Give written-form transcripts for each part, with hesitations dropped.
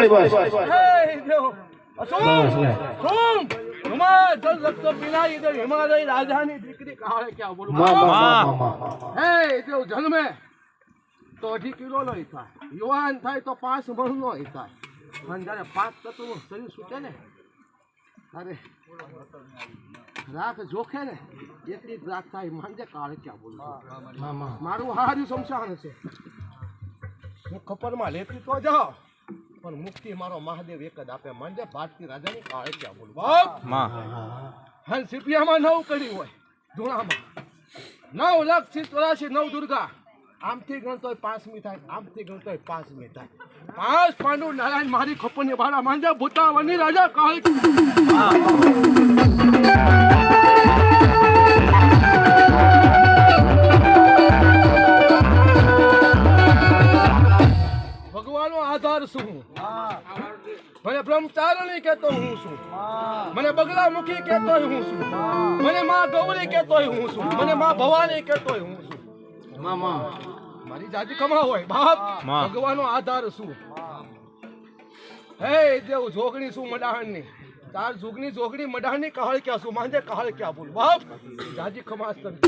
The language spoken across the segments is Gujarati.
વાળી બસ હિમાલય રાજાની દીકરી કાળે ક્યાં બોલું જન્મે તો 2.5 કિલો નો થાય, યુવાન થાય તો 5 મણ નો થાય, અને જયારે 5 તત્વ શરીર છૂટે ને અરે રાખ જોખે ને એટલી જ રાખ થાય. માંજે કાળે ક્યાં બોલું મારું હાર્યું સમશાન છે. હું ખપરમાં લેતી તો જાઓ પણ મુક્તિ મારો મહાદેવ એક જ આપે. માંજે ભારતી રાજાની કાળે ક્યાં બોલું બાપ હન સિપિયામાં 9 કડી હોય, ધૂણામાં 9 લાખ 84 9 દુર્ગા. આમથી ગણતોય 5મી થાય, આમથી ગણતોય 5મી થાય. 5 પાંડુ નારાયણ મારી ખપરની બાળા માંજા ભૂતાવની રાજા કાળ. ભગવાનનો આધાર શું? મને બ્રહ્મચારણી કેતો હું છું, મને બગલામુખી કેતોય હું છું, મને માં ગૌરી કેતોય હું છું, મને માં ભવાની કેતોય હું છું. મારી જાતિ કમા હોય બાપ, ભગવાનનો આધાર શું? હે દેવ જોગણી શું મડાહણની, તાર જોગણી જોગણી મડાહણની કાળ ક્યાં શું? માંજે કાળ ક્યાં બોલ બાપ, જાતિ ખમાસ તને.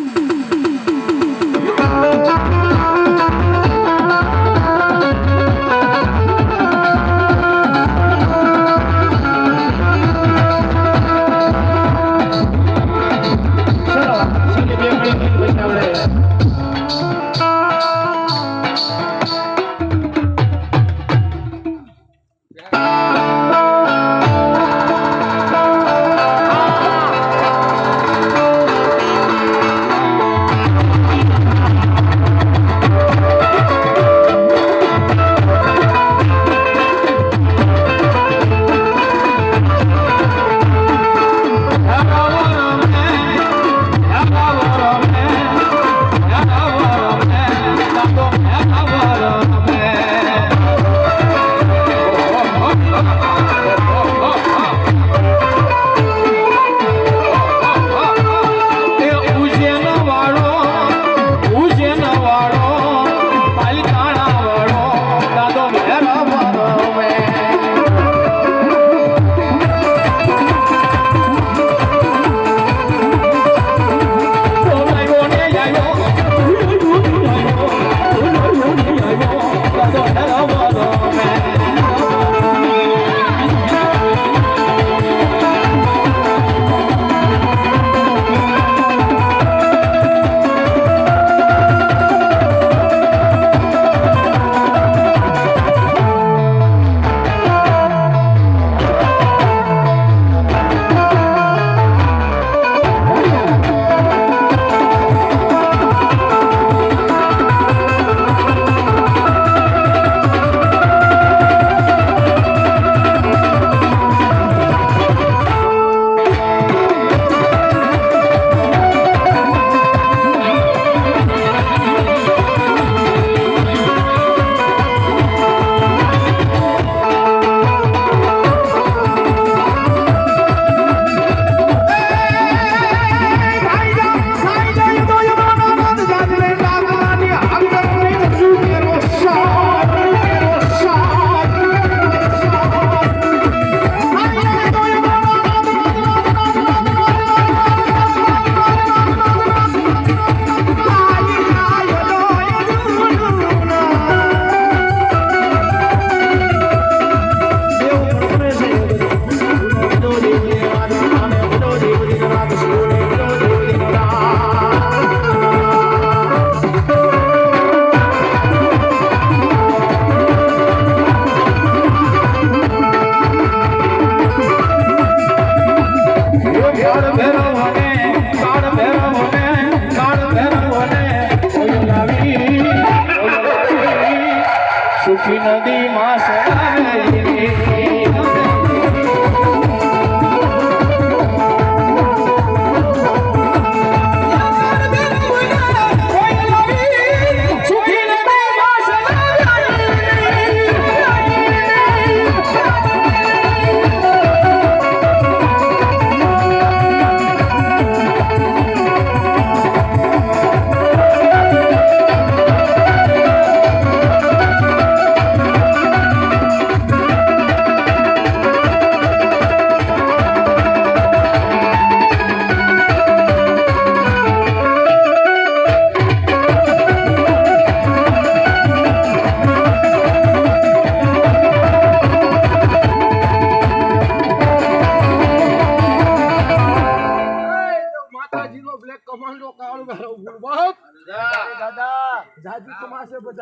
સુખી નદી માં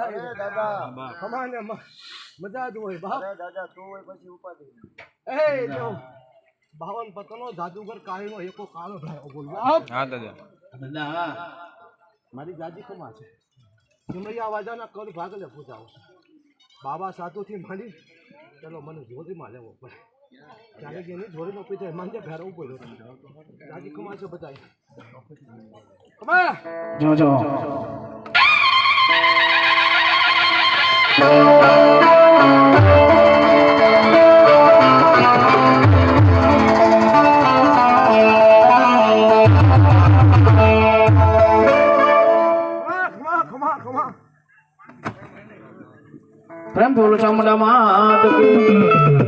મજા આવી દાદા ખમાને મજા જ હોય બાપ દાદા તું હોય પછી ઉપાધિ એ જો 52 પતનો જાદુગર કાળીનો એકો કાળો થાય બોલ હા દાદા મારી જાજી ખમા છે સિમૈયા વાજાના કર ભાગલે પૂજાવ છે બાબા સાધુથી માંડી ચલો મને જોરીમાં લેવો પડે ત્યારે કે એની જોરીનો પીધે માંજે ફેરવું પડ્યો જાજી ખમા છે બધા ખમા જો પ્રેમ બોલો ચામુંડા માત કી